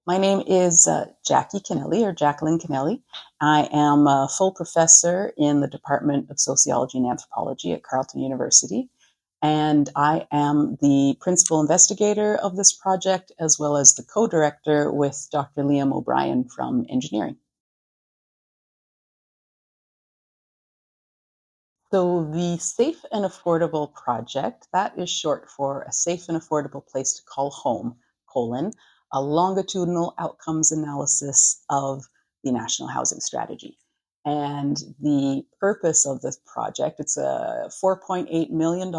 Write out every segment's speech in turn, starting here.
My name is Jackie Kennelly, or Jacqueline Kennelly. I am a full professor in the Department of Sociology and Anthropology at Carleton University, and I am the principal investigator of this project as well as the co-director with Dr. Liam O'Brien from engineering. So the Safe and Affordable Project, that is short for a safe and affordable place to call home, a longitudinal outcomes analysis of the National Housing Strategy. And the purpose of this project, it's a $4.8 million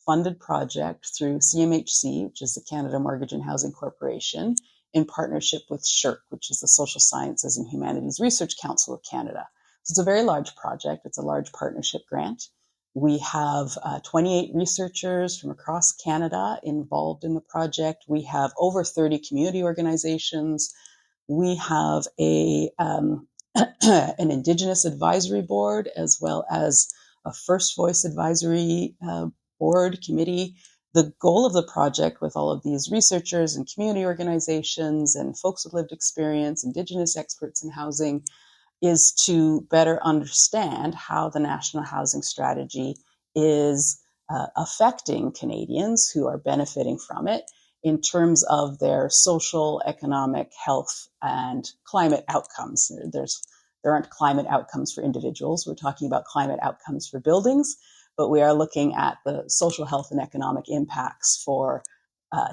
funded project through CMHC, which is the Canada Mortgage and Housing Corporation, in partnership with SSHRC, which is the Social Sciences and Humanities Research Council of Canada. So it's a very large project. It's a large partnership grant. We have 28 researchers from across Canada involved in the project. We have over 30 community organizations. We have an Indigenous advisory board as well as a First Voice advisory board committee. The goal of the project with all of these researchers and community organizations and folks with lived experience, Indigenous experts in housing, is to better understand how the National Housing Strategy is affecting Canadians who are benefiting from it in terms of their social, economic, health, and climate outcomes. There aren't climate outcomes for individuals. We're talking about climate outcomes for buildings, but we are looking at the social, health, and economic impacts for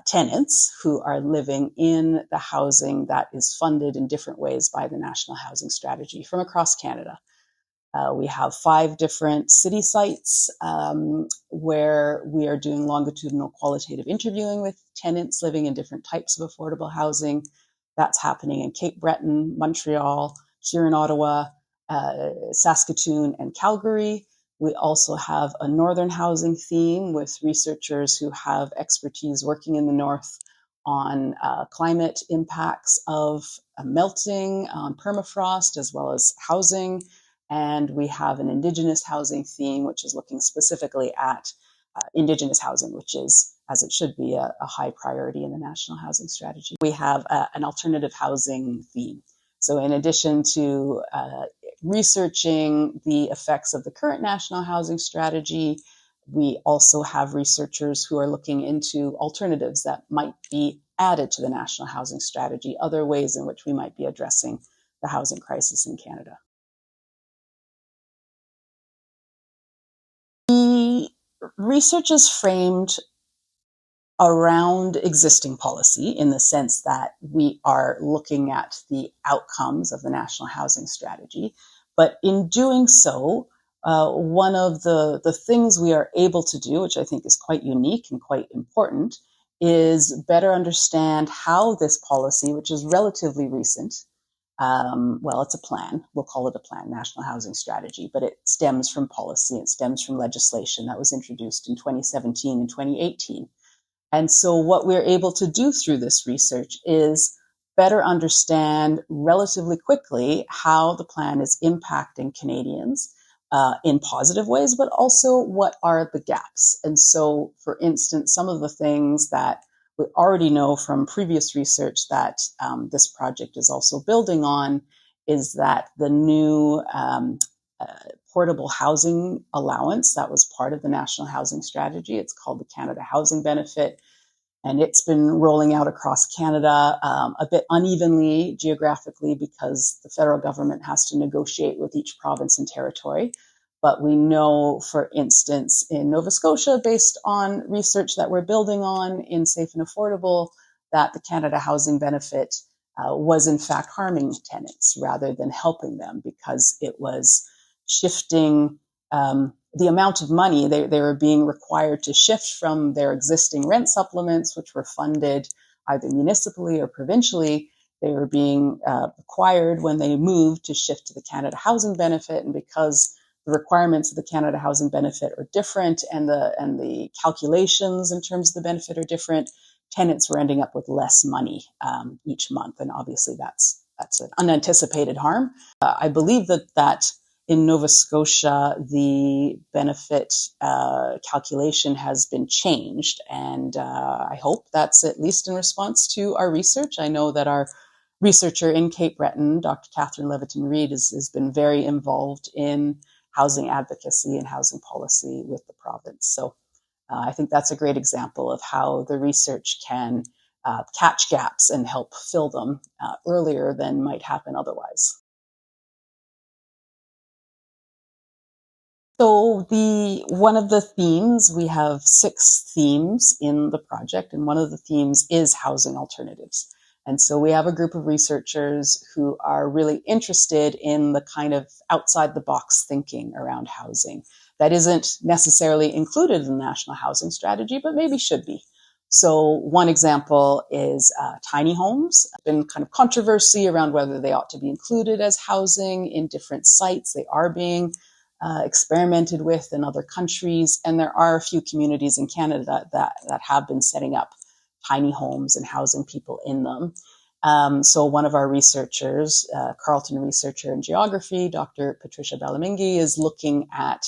tenants who are living in the housing that is funded in different ways by the National Housing Strategy from across Canada. We have 5 different city sites where we are doing longitudinal qualitative interviewing with tenants living in different types of affordable housing. That's happening in Cape Breton, Montreal, here in Ottawa, Saskatoon, and Calgary. We also have a northern housing theme with researchers who have expertise working in the north on climate impacts of melting, permafrost, as well as housing. And we have an Indigenous housing theme, which is looking specifically at Indigenous housing, which is, as it should be, a high priority in the National Housing Strategy. We have an alternative housing theme. So in addition to researching the effects of the current National Housing Strategy, we also have researchers who are looking into alternatives that might be added to the National Housing Strategy, other ways in which we might be addressing the housing crisis in Canada. The research is framed around existing policy in the sense that we are looking at the outcomes of the National Housing Strategy. But in doing so, one of the things we are able to do, which I think is quite unique and quite important, is better understand how this policy, which is relatively recent, it's a plan, we'll call it a plan, National Housing Strategy, but it stems from policy, it stems from legislation that was introduced in 2017 and 2018. And so what we're able to do through this research is better understand relatively quickly how the plan is impacting Canadians in positive ways, but also what are the gaps. And so, for instance, some of the things that we already know from previous research that this project is also building on is that the new portable housing allowance that was part of the National Housing Strategy, it's called the Canada Housing Benefit, and it's been rolling out across Canada a bit unevenly geographically because the federal government has to negotiate with each province and territory. But we know, for instance, in Nova Scotia, based on research that we're building on in Safe and Affordable, that the Canada Housing Benefit was in fact harming tenants rather than helping them because it was shifting the amount of money they were being required to shift from their existing rent supplements, which were funded either municipally or provincially. They were being required when they moved to shift to the Canada Housing Benefit. And because the requirements of the Canada Housing Benefit are different and the calculations in terms of the benefit are different, tenants were ending up with less money each month. And obviously that's an unanticipated harm. I believe that In Nova Scotia, the benefit calculation has been changed, and I hope that's at least in response to our research. I know that our researcher in Cape Breton, Dr. Catherine Leviton-Reid, has been very involved in housing advocacy and housing policy with the province. So I think that's a great example of how the research can catch gaps and help fill them earlier than might happen otherwise. So one of the themes, we have 6 themes in the project, and one of the themes is housing alternatives. And so we have a group of researchers who are really interested in the kind of outside the box thinking around housing that isn't necessarily included in the National Housing Strategy, but maybe should be. So one example is tiny homes. There's been kind of controversy around whether they ought to be included as housing in different sites. They are being experimented with in other countries, and there are a few communities in Canada that have been setting up tiny homes and housing people in them. So one of our researchers, Carleton researcher in geography, Dr. Patricia Belamingi, is looking at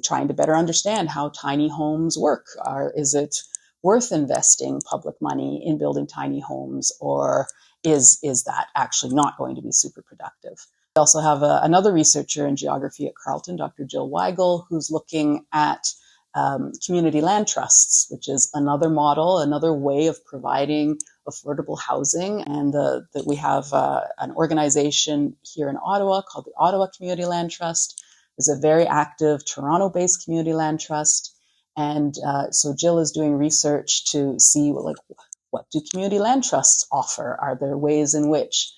trying to better understand how tiny homes work. Is it worth investing public money in building tiny homes, or is that actually not going to be super productive? We also have another researcher in geography at Carleton, Dr. Jill Weigel, who's looking at community land trusts, which is another model, another way of providing affordable housing. And that we have an organization here in Ottawa called the Ottawa Community Land Trust. It's a very active Toronto-based community land trust. And so Jill is doing research to see what do community land trusts offer? Are there ways in which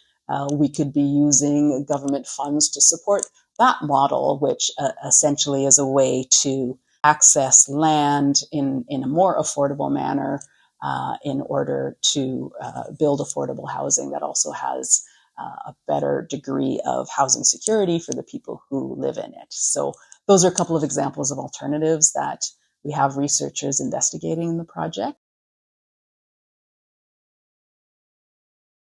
we could be using government funds to support that model, which essentially is a way to access land in a more affordable manner in order to build affordable housing that also has a better degree of housing security for the people who live in it. So those are a couple of examples of alternatives that we have researchers investigating in the project.